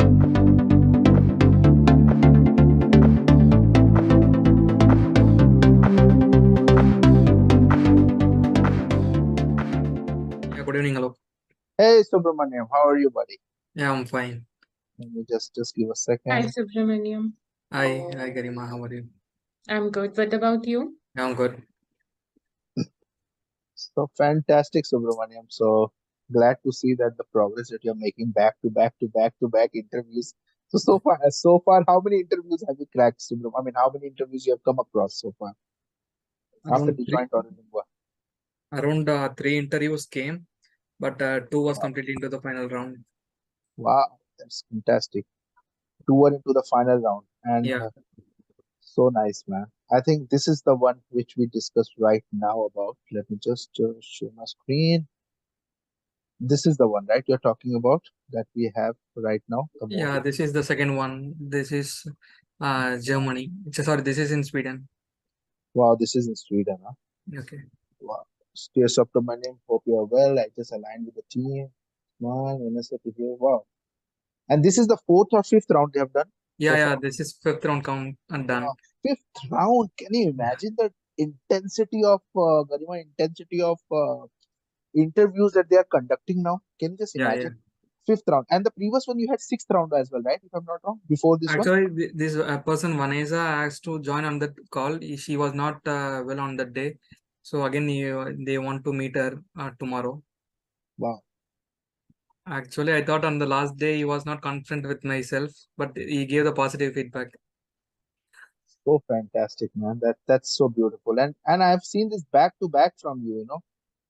Yeah, good evening. Hello. Hey Subramaniam, how are you, buddy? Yeah, I'm fine. Let me just give a Hi, second. Subramaniam. Hi, Garima. How are you? I'm good. What about you? Yeah, I'm good. So fantastic, Subramaniam. So glad to see that the progress that you're making back to back to back to back interviews. So far, how many interviews have you cracked, Subramaniam? I mean, how many interviews you have come across so far after Around you three, joined AuroLingua? around three interviews came, but two was completely into the final round. Wow, that's fantastic. Two were into the final round, and Yeah, so nice, man. I think this is the one which we discussed right now about. Let me just share my screen. This is the one, right? You're talking about that we have right now, the yeah. module. This is the second one. This is Germany. Sorry, this is in Sweden. Wow, this is in Sweden, huh? Okay. Wow. Dear Subramaniam, hope you are well. I just aligned with the team. Man, Vanessa to hear. Wow. And this is the fourth or fifth round they have done Yeah, so yeah. far. This is fifth round count and done. Wow. Fifth round. Can you imagine the intensity of Garima, intensity of interviews that they are conducting now? Can you just Yeah, yeah. imagine? Fifth round. And the previous one you had sixth round as well, right? If I'm not wrong, before this one. Actually, this person Vanessa asked to join on that call. She was not well on that day, so again, they want to meet her tomorrow. Wow. Actually, I thought on the last day he was not confident with myself, but he gave the positive feedback. So fantastic, man. That's so beautiful. And I've seen this back to back from you,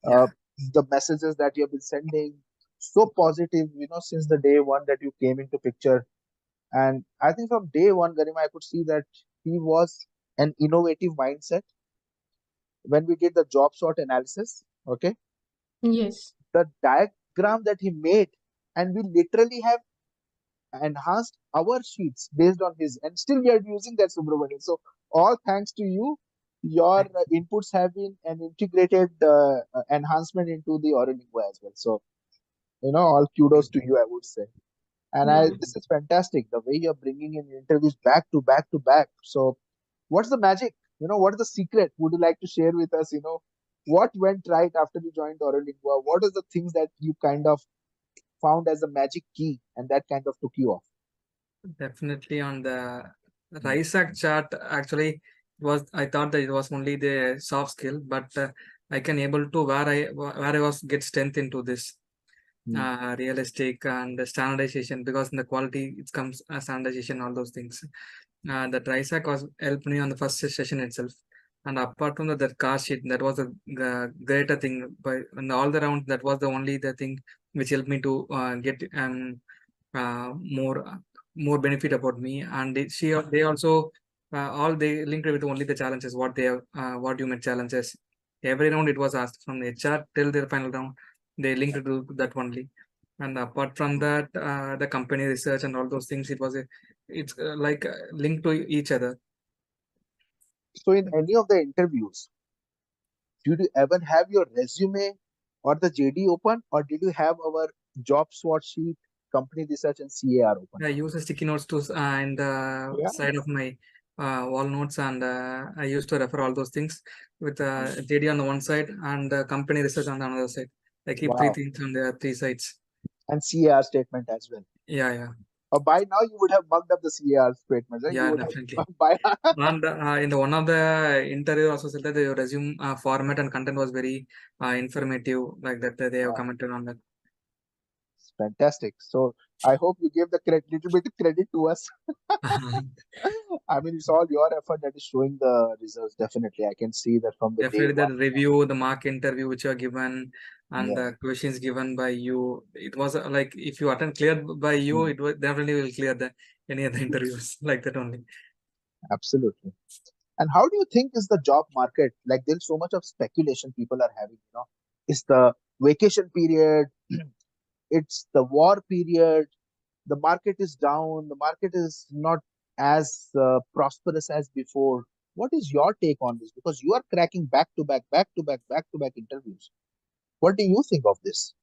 Yeah, the messages that you have been sending, so positive, since the day one that you came into picture. And I think from day one, Garima, I could see that he was an innovative mindset. When we did the job sort analysis, okay, Yes. the diagram that he made, and we literally have enhanced our sheets based on his, and still we are using that, Subramanian. So all thanks to you. Your inputs have been an integrated enhancement into the AuroLingua as well. So all kudos to you, I would say. And Yeah. this is fantastic, the way you're bringing in interviews back to back to back. So what's the magic? What is the secret? Would you like to share with us? What went right after you joined AuroLingua? What are the things that you kind of found as a magic key and that kind of took you off? definitely on the Hmm. RISAC chart. Actually, I thought that it was only the soft skill, but I can able to where I was get strength into this Hmm. realistic and the standardization, because in the quality it comes standardization, all those things. The TRISAC was helped me on the first session itself. And apart from that car sheet, that was a greater thing. But in all the rounds, that was the only the thing which helped me to get more benefit about me. And they also all they linked with only the challenges, what they have, what you meant challenges. Every round it was asked from the HR till their final round. They linked to that only. And apart from that, the company research and all those things, it's like linked to each other. So in any of the interviews, did you ever have your resume or the JD open, or did you have our job SWOT sheet, company research, and CAR open? I use the sticky notes to in the Yeah. side of my wall notes, and I used to refer all those things with JD on the one side and company research on the another side. I keep three Wow. things on the three sides. And CAR statement as well. Yeah, yeah, By now you would have mugged up the CAR statements, right? You yeah, would definitely. have by And in the one of the interview also said that the resume format and content was very informative, like that they have wow, commented on that. it's fantastic. So I hope you gave the little bit of credit to us. I mean, it's all your effort that is showing the results. Definitely, I can see that from the day Definitely, the one. review, the mock interview which you are given, and Yeah. the questions given by you, it was like if you attend cleared by you, Hmm. it was definitely will clear the any other interviews like that only. Absolutely. And how do you think is the job market? Like there's so much of speculation people are having, It's the vacation period, it's the war period, the market is down, the market is not as prosperous as before. What is your take on this? Because you are cracking back to back, back to back, back to back interviews. What do you think of this?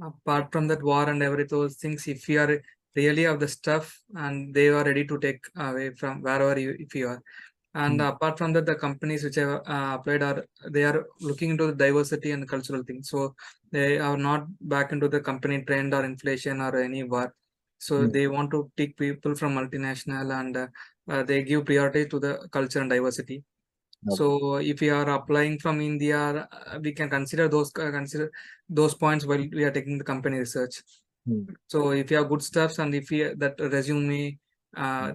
Apart from that war and every those things, if you are really have the stuff, and they are ready to take away from wherever if you are. And apart from that, the companies which have applied they are looking into the diversity and cultural things. So they are not back into the company trend or inflation or any war. So they want to take people from multinational, and they give priority to the culture and diversity. So if we are applying from India, we can consider those points while we are taking the company research. So if you have good stuffs, and if you that resume,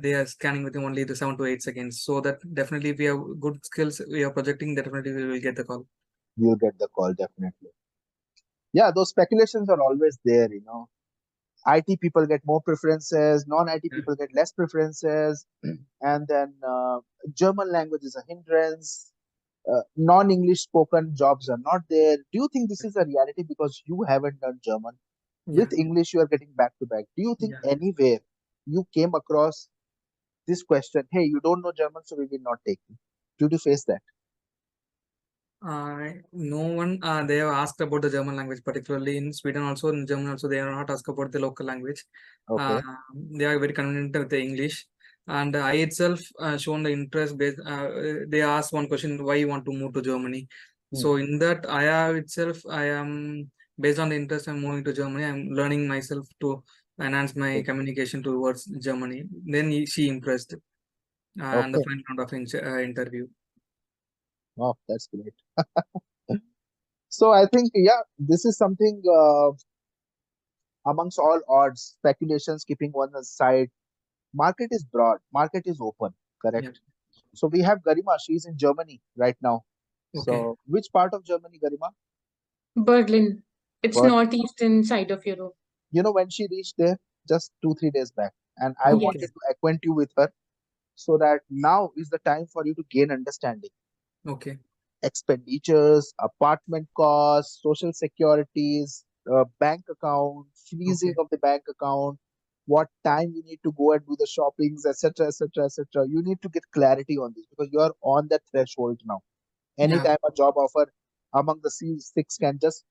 they are scanning within only the 7 to 8 seconds. So that definitely, if we have good skills, we are projecting, definitely we will get the call. You'll get the call, definitely. Yeah, those speculations are always there, IT people get more preferences, non-IT Yeah. people get less preferences, and then German language is a hindrance. Non-English spoken jobs are not there. Do you think this is a reality because you haven't done German? Yeah. With English, you are getting back to back. Do you think Yeah. anywhere you came across this question, hey, you don't know German, so we will not take you? Did you face that? No one, they have asked about the German language, particularly in Sweden also, in Germany also, they are not asked about the local language. Okay. They are very convenient with the English. And I itself shown the interest based, they asked one question, why you want to move to Germany? So in that, I have itself, I am, based on the interest, I'm moving to Germany. I'm learning myself to enhance my communication towards Germany. Then she impressed, and the Okay. final round of interview. Oh, that's great. So I think, yeah, this is something amongst all odds, speculations keeping one aside. Market is broad, market is open, Yeah. correct? So we have Garima, she's in Germany right now. Okay. So which part of Germany, Garima? Berlin. It's But northeastern side of Europe. when she reached there, just 2-3 days back, and I Yes. wanted to acquaint you with her so that now is the time for you to gain understanding. Okay. Expenditures, apartment costs, social securities, bank account, freezing Okay. of the bank account, what time you need to go and do the shoppings, etc., etc., etc. You need to get clarity on this because you are on that threshold now. Yeah. Anytime a job offer among the C6 can just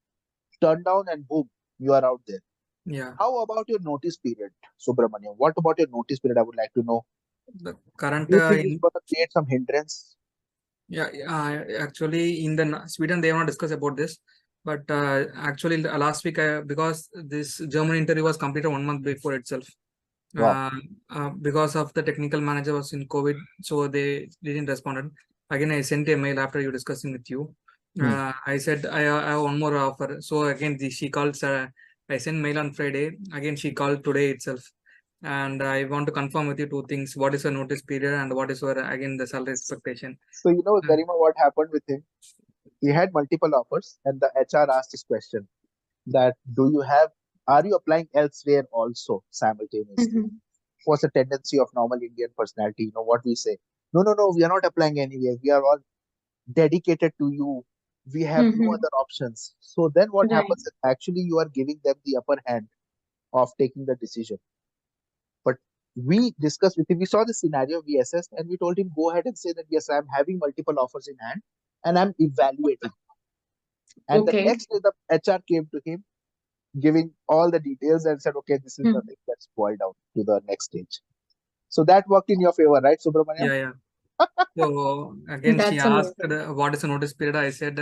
turn down and boom, you are out there. Yeah. How about your notice period, Subramaniam? What about your notice period? I would like to know. The current Do you think it's going to create some hindrance? yeah, actually in the Sweden they have not discussed about this, but actually last week, because this German interview was completed 1 month before itself. Wow. Because of the technical manager was in COVID, so they didn't respond. Again, I sent a mail after you discussing with you. I said I have one more offer. So again, she called. I sent mail on Friday. Again, she called today itself, and I want to confirm with you two things: what is the notice period, and what is your again the salary expectation. So, Uh, Garima, what happened with him? He had multiple offers, and the HR asked this question that are you applying elsewhere also simultaneously? Mhm. What's the tendency of normal Indian personality? What we say? No, no, no, we are not applying anywhere. We are all dedicated to you. We have no Mhm. other options. So then what Right. happens is actually you are giving them the upper hand of taking the decision. But we discussed with him, we saw the scenario, we assessed, and we told him, go ahead and say that, yes, I'm having multiple offers in hand and I'm evaluating. And the Okay. next day, the HR came to him, giving all the details and said, okay, this is the Hmm. thing that's boiled down to the next stage. So that worked in your favor, right, Subramaniam? yeah, yeah. So again, she That's asked amazing. what is the notice period. I said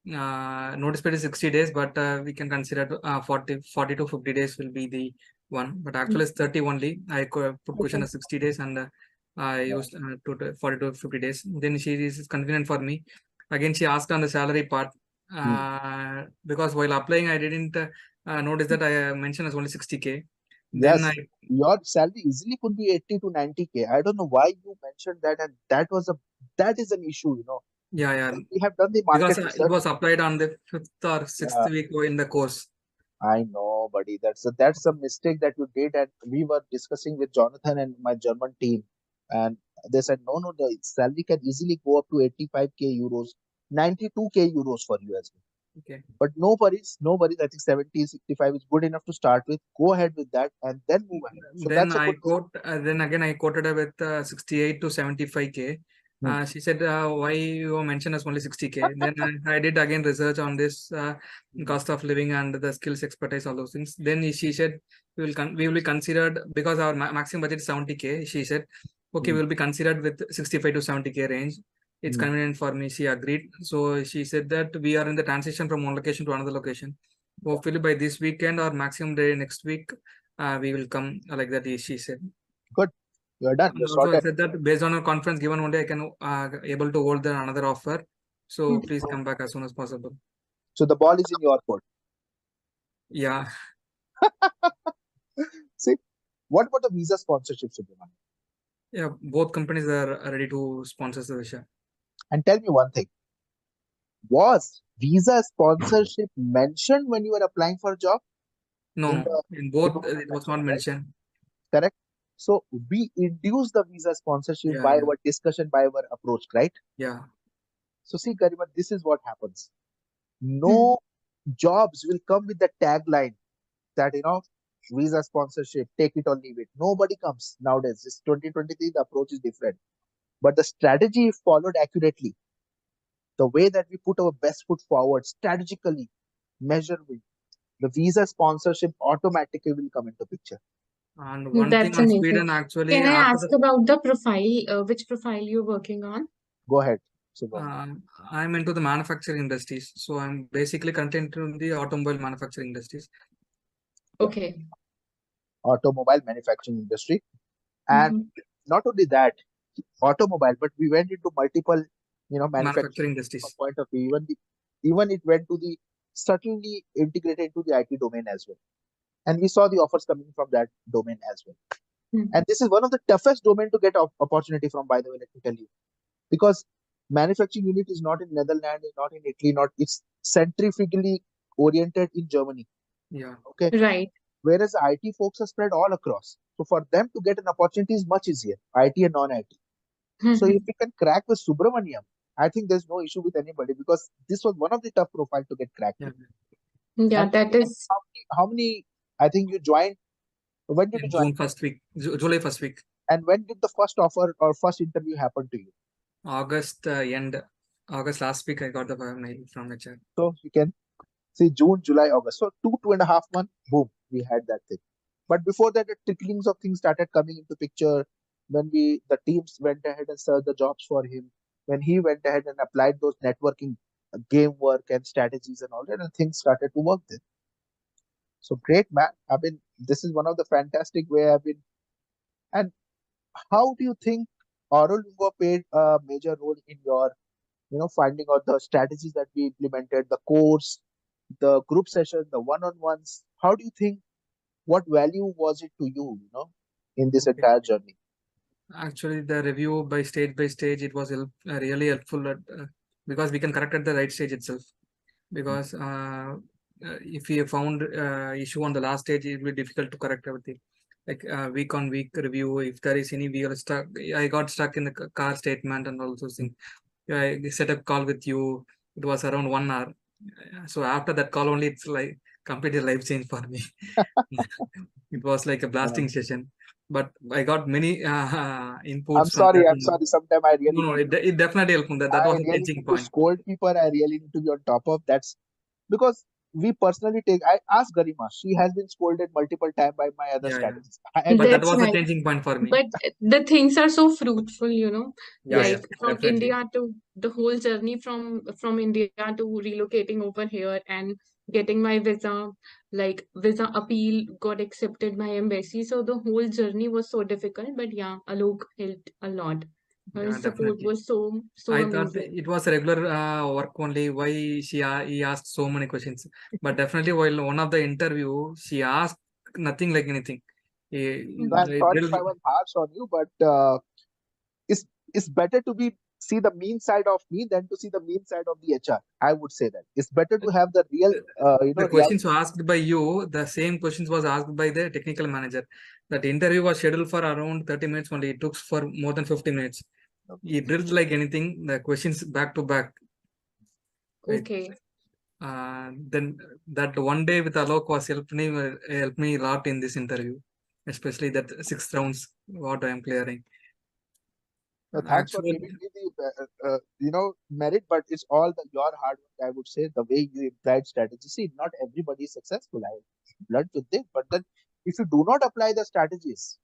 notice period is 60 days, but we can consider 40 to 50 days will be the one. But actually, it's 30 only. I put question Okay. as 60 days, and I used 40 to 50 days. Then she is convenient for me. Again, she asked on the salary part, because while applying, I didn't notice that I mentioned as only 60K. Then I Yes, your salary easily could be 80 to 90K. I don't know why you mentioned that, and that is an issue. yeah, yeah, We have done the because market it research. was applied on the fifth or sixth Yeah, week in the course. I know, buddy. That's a mistake that you did, and we were discussing with Jonathan and my German team, and they said, no, no, the salary can easily go up to 85K euros, 92K euros for you as well. Okay. But no worries, no worries. I think 70, 65 is good enough to start with. Go ahead with that and then move ahead. So Then that's a I good thing. quote. Then again I quoted with 68 to 75K. She said, why you mentioned as only 60K? Then I did again research on this cost of living and the skills expertise, all those things. Then she said, we will be considered because our maximum budget is 70K. She said, okay, we will be considered with 65 to 70K range. It's convenient for me. She agreed. So she said that we are in the transition from one location to another location. Hopefully by this weekend or maximum day next week, we will come like that. She said. Good. You're done. And You're also, I sorted. said that based on a conference given one day, I can able to hold the another offer. So please come back as soon as possible. So the ball is in your court. Yeah. See, what about the visa sponsorship, Subramanian? Yeah, both companies are ready to sponsor the visa. And tell me one thing. Was visa sponsorship mentioned when you were applying for a job? No, in both it was not mentioned. Correct. So we induce the visa sponsorship by our discussion, by our approach, right? Yeah. So see, Garima, this is what happens. No jobs will come with the tagline that, visa sponsorship, take it or leave it. Nobody comes nowadays. It's 2023, the approach is different. But the strategy, if followed accurately, the way that we put our best foot forward, strategically, measurably, the visa sponsorship automatically will come into picture. And one That's thing on amazing. Sweden, actually, Can I after ask about the profile, which profile you're working on? Go ahead, Subramanian. I'm into the manufacturing industries. So I'm basically content in the automobile manufacturing industries. Okay. Automobile manufacturing industry. And not only that, automobile, but we went into multiple, manufacturing industries. Point of view. Even it went to the certainly integrated into the IT domain as well. And we saw the offers coming from that domain as well. And this is one of the toughest domain to get opportunity from, by the way, let me tell you. Because manufacturing unit is not in Netherlands, is not in Italy, it's centrifugally oriented in Germany. Yeah. Okay. Right. Whereas IT folks are spread all across. So for them to get an opportunity is much easier, IT and non-IT. So if we can crack with Subramaniam, I think there's no issue with anybody because this was one of the tough profiles to get cracked. Yeah, that is. How many, I think you joined, when did you join? June first week, July first week. And when did the first offer or first interview happen to you? August last week, I got the mail from HR. So you can see June, July, August. So 2.5 months, boom, we had that thing. But before that, the tricklings of things started coming into picture when the teams went ahead and searched the jobs for him. When he went ahead and applied those networking game work and strategies and all that, and things started to work then. So great, man. I mean, this is one of the fantastic way I've been. And how do you think AuroLingua played a major role in your, finding out the strategies that we implemented, the course, the group session, the one-on-ones? How do you think, what value was it to you, in this entire journey? Actually, the review by stage, it was really helpful because we can correct at the right stage itself. Because if we found issue on the last stage, it will be difficult to correct everything. Like week on week review, if there is any we are stuck, I got stuck in the car statement and all those things. I set up call with you. It was around 1 hour. So after that call only, it's like completely life change for me. It was like a blasting session. But I got many inputs. I'm sorry. Sometimes I really no, it definitely helped. That was a changing point. To scold people. I really need to be on top of that's because we personally I asked Garima. She has been scolded multiple times by my other strategists. But that was a changing point for me. But the things are so fruitful, Like from India to the whole journey from India to relocating over here and getting my visa, like visa appeal got accepted by embassy. So the whole journey was so difficult, but yeah, Alok helped a lot. His support was so I amazing. thought it was a regular work only. Why he asked so many questions? But definitely, while one of the interview, she asked nothing like anything. I'm sorry if I was harsh on you, but it's better to see the mean side of me than to see the mean side of the HR. I would say that it's better to have the real, the questions were asked by you. The same questions was asked by the technical manager. That interview was scheduled for around 30 minutes only. It took for more than 50 minutes. He drilled like anything. The questions back to back. Okay. Then that one day with Alok was helped me a lot in this interview, especially that 6 rounds what I am clearing. No, thanks for Actually, giving me the merit, but it's all your hard work. I would say the way you applied strategy. See, not everybody is successful. I learned with this, but then if you do not apply the strategies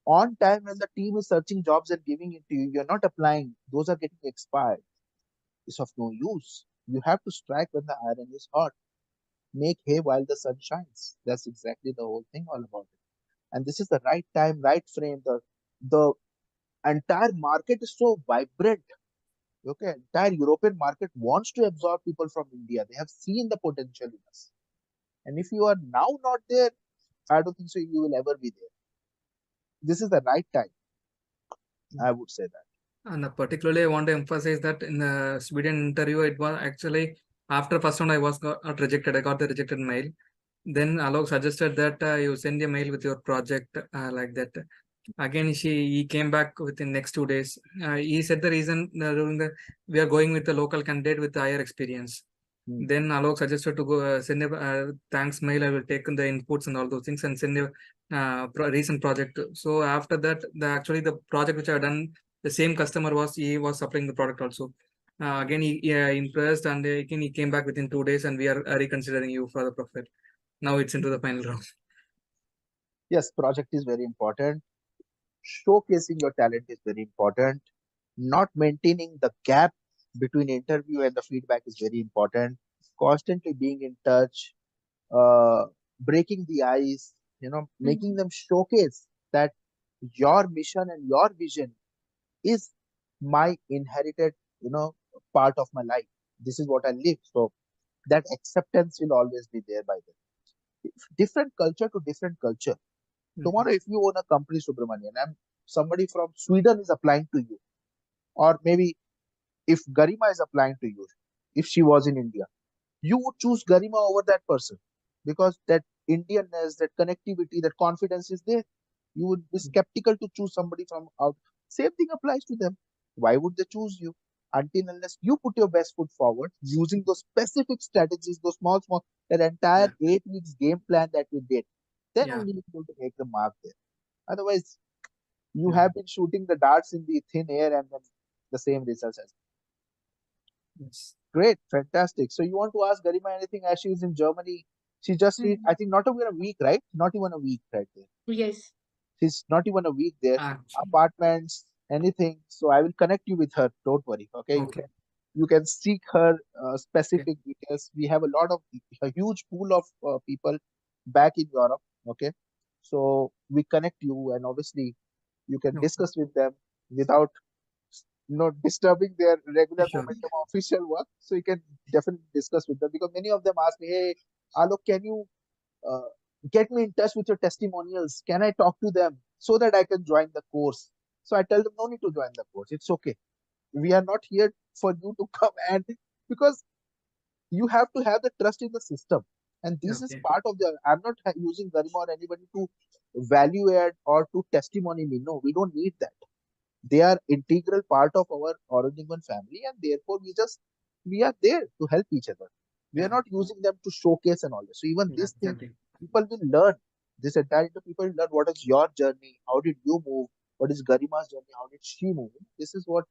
on time when the team is searching jobs and giving it to you, you're not applying. Those are getting expired. It's of no use. You have to strike when the iron is hot. Make hay while the sun shines. That's exactly the whole thing all about it. And this is the right time, right frame. The entire market is so vibrant. Okay, entire European market wants to absorb people from India. They have seen the potential in us. And if you are now not there, I don't think so you will ever be there. This is the right time. I would say that. and particularly I want to emphasize that in the Sweden interview, it was actually after first round I was got rejected. I got the rejected mail. Then Alok suggested that you send a mail with your project like that. Again, he came back within next 2 days. He said the reason during the we are going with the local candidate with higher experience. Then Alok suggested to go send a thanks mail. I will take the inputs and all those things and send a recent project. So after that, actually the project which I have done, the same customer he was supplying the product also. Again, he impressed, and again he came back within 2 days, and we are reconsidering you for the profile. Now it's into the final round. Yes, project is very important. Showcasing your talent is very important. Not maintaining the gap between interview and the feedback is very important. Constantly being in touch, breaking the ice, making them showcase that your mission and your vision is my inherited, part of my life. This is what I live. So that acceptance will always be there by them. Different culture to different culture. Tomorrow, if you own a company, Subramanian, and somebody from Sweden is applying to you, or maybe if Garima is applying to you, if she was in India, you would choose Garima over that person because that Indianness, that connectivity, that confidence is there. You would be skeptical to choose somebody from out. Same thing applies to them. Why would they choose you? Until unless you put your best foot forward using those specific strategies, those small, that entire 8 weeks game plan that we did, then only you're able to make the mark there. Otherwise, you have been shooting the darts in the thin air and then the same results as. Yes. Great, fantastic. So you want to ask Garima anything as she is in Germany? She just read, I think not even a week, right? Not even a week right there. Yes. She's not even a week there. Apartments, anything. So I will connect you with her. Don't worry. Okay. You can seek her specific details. We have a huge pool of people back in Europe. Okay. So we connect you, and obviously you can discuss with them without disturbing their regular momentum of official work. So you can definitely discuss with them, because many of them ask me, hey, Alok, can you get me in touch with your testimonials? Can I talk to them so that I can join the course? So I tell them, no need to join the course. It's okay. We are not here for you to come, and because you have to have the trust in the system. And this is part of I'm not using Garima or anybody to value add or to testimony me. No, we don't need that. They are integral part of our AuroLingua family, and therefore we are there to help each other. We are not using them to showcase and all this. So even this thing, people will learn. This entire people learn what is your journey, how did you move, what is Garima's journey, how did she move. This is what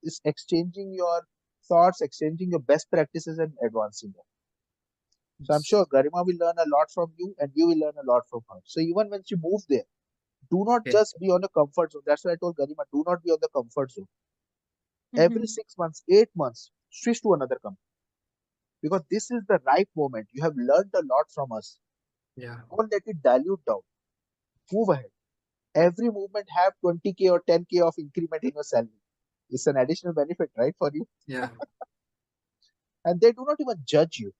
is exchanging your thoughts, exchanging your best practices, and advancing them. So I'm sure Garima will learn a lot from you, and you will learn a lot from her. So even when she moves there, do not just be on a comfort zone. That's why I told Garima, do not be on the comfort zone. Every 6 months, 8 months, switch to another company. Because this is the right moment. You have learned a lot from us. Don't let it dilute down. Move ahead. Every movement have 20K or 10K of increment in your salary. It's an additional benefit, right, for you? Yeah. And they do not even judge you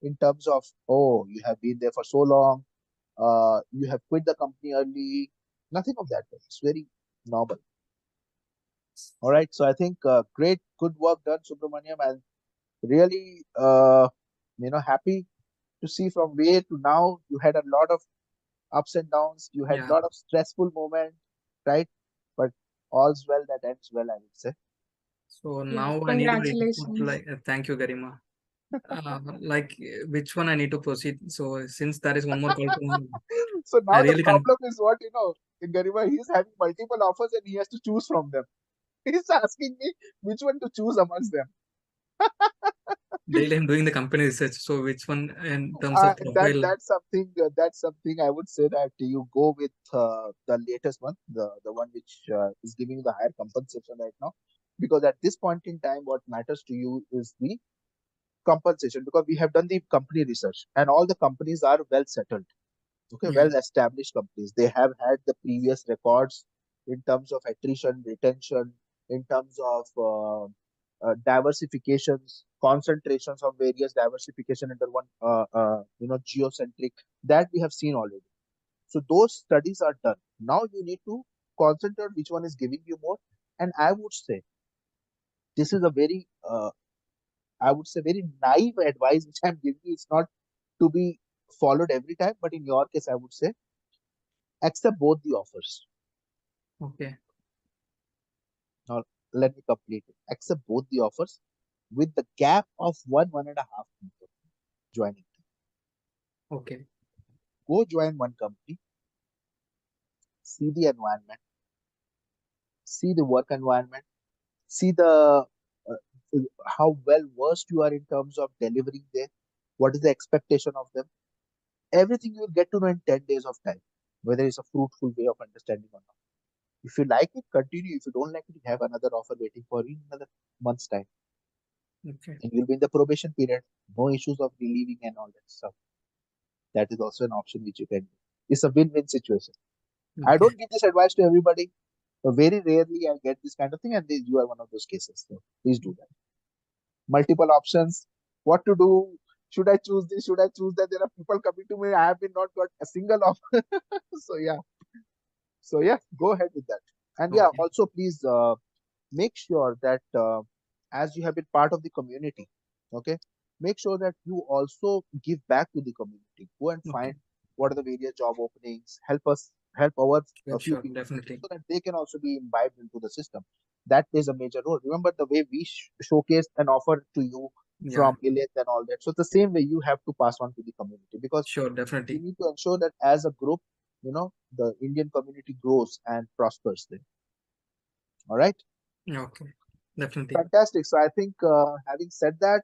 in terms of, oh, you have been there for so long. You have quit the company early. Nothing of that. It's very normal. All right. So I think great, good work done, Subramaniam, and really, happy to see from where to now. You had a lot of ups and downs. You had a lot of stressful moments, right? But all's well that ends well, I would say. So now I need to thank you, Garima. Like which one I need to proceed? So since there is one more call to so now the problem is what, Garima, he is having multiple offers and he has to choose from them. He's asking me which one to choose amongst them. Daily I'm doing the company research. So which one in terms of profile? That's something I would say that you go with the latest one, the one which is giving you the higher compensation right now, because at this point in time, what matters to you is the compensation, because we have done the company research and all the companies are well settled. Okay, Yeah. well established companies. They have had the previous records in terms of attrition, retention, in terms of diversifications, concentrations of various diversification under one, geocentric, that we have seen already. So those studies are done. Now you need to concentrate which one is giving you more. And I would say this is a very, I would say, very naive advice which I'm giving you. It's not to be followed every time, but in your case, I would say accept both the offers. Okay. Now, let me complete it. Accept both the offers with the gap of 1.5 months of joining. Okay. Go join one company, see the environment, see the work environment, see the how well versed you are in terms of delivering there, what is the expectation of them. Everything you will get to know in 10 days of time, whether it's a fruitful way of understanding or not. If you like it, continue. If you don't like it, you have another offer waiting for you in another month's time. Okay. And you'll be in the probation period. No issues of relieving and all that stuff. That is also an option which you can do. It's a win-win situation. I Okay. don't give this advice to everybody. Very rarely I get this kind of thing, and you are one of those cases. So please do that. Multiple options. What to do? Should I choose this? Should I choose that? There are people coming to me. I have been not got a single offer. So yeah. So yeah, go ahead with that. And yeah, Okay. also please make sure that as you have been part of the community, okay, make sure that you also give back to the community. Go and find Okay. what are the various job openings. Help our a few Sure. people Definitely. so that they can also be imbibed into the system. That plays a major role. Remember the way we showcased an offer to you Yeah. from Elith and all that. So the same way you have to pass on to the community, because Sure. we Definitely. need to ensure that as a group, the Indian community grows and prospers there. All right. Okay. Definitely. Fantastic. So I think having said that,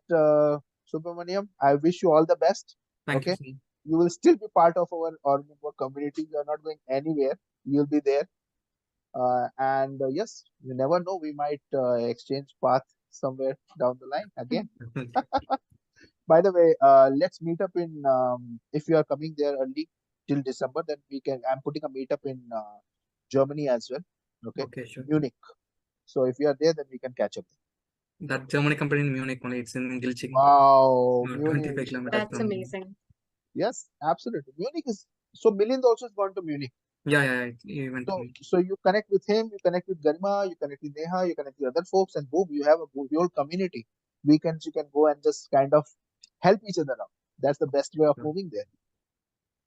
Subramaniam, I wish you all the best. Thank you, Okay. sir. You will still be part of our AuroLingua community. You are not going anywhere. You'll be there. And yes, you never know. We might exchange path somewhere down the line again. Definitely. By the way, let's meet up in, if you are coming there early till December, then we can, I'm putting a meetup in Germany as well. Okay. Okay. Sure. Munich. So if you are there, then we can catch up. That Germany company in Munich only. It's in Gilching. Wow, Munich. 25 kilometers That's from. amazing. Yes, absolutely. Munich is so Milind also has gone to Munich. Yeah. Yeah. He went to So Munich. so you connect with him, you connect with Garima, you connect with Neha, you connect with other folks, and boom, you have a whole community. Weekends you can go and just kind of help each other out. That's the best way of Sure. moving there.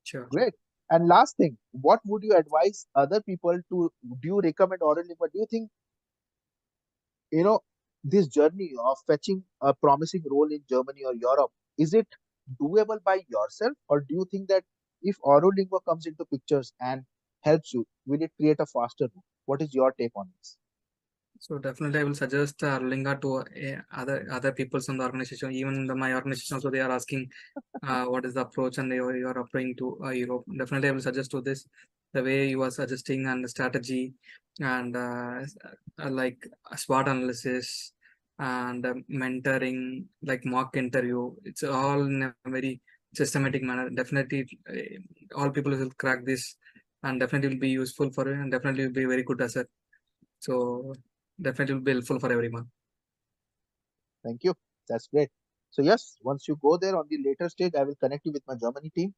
Sure. Great. And last thing, what would you advise other people to? Do you recommend orally? But do you think you know this journey of fetching a promising role in Germany or Europe, is it doable by yourself, or do you think that if AuroLingua comes into pictures and helps you, will it create a faster route? What is your take on this? So definitely, I will suggest Linga to other peoples in the organization. Even my organization also, they are asking what is the approach, and you are applying to Europe. Definitely, I will suggest to this the way you are suggesting and the strategy and like a SWOT analysis and mentoring, like mock interview. It's all in a very systematic manner. Definitely, all people will crack this, and definitely will be useful for you, and definitely will be very good asset. So definitely will be helpful for everyone. Thank you. That's great. So yes, once you go there on the later stage, I will connect you with my Germany team,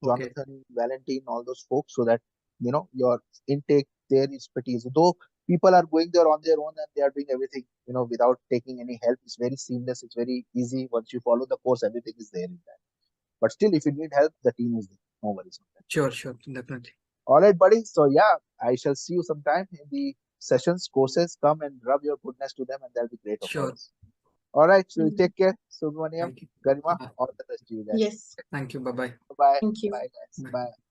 Okay, Jonathan, Valentine, all those folks, so that your intake there is pretty easy. Though people are going there on their own and they are doing everything, without taking any help. It's very seamless. It's very easy. Once you follow the course, everything is there in that. But still, if you need help, the team is there. No worries on that. sure, definitely. All right, buddy. So yeah, I shall see you sometime in the sessions, courses. Come and rub your goodness to them, and that'll be great for Sure. us. All right. So Mm. take care, Subramaniam, Thank you. Garima. Yeah. All the best to you guys. Yes. Thank you. Bye bye. Bye. Thank you. Bye, guys. Bye. Bye.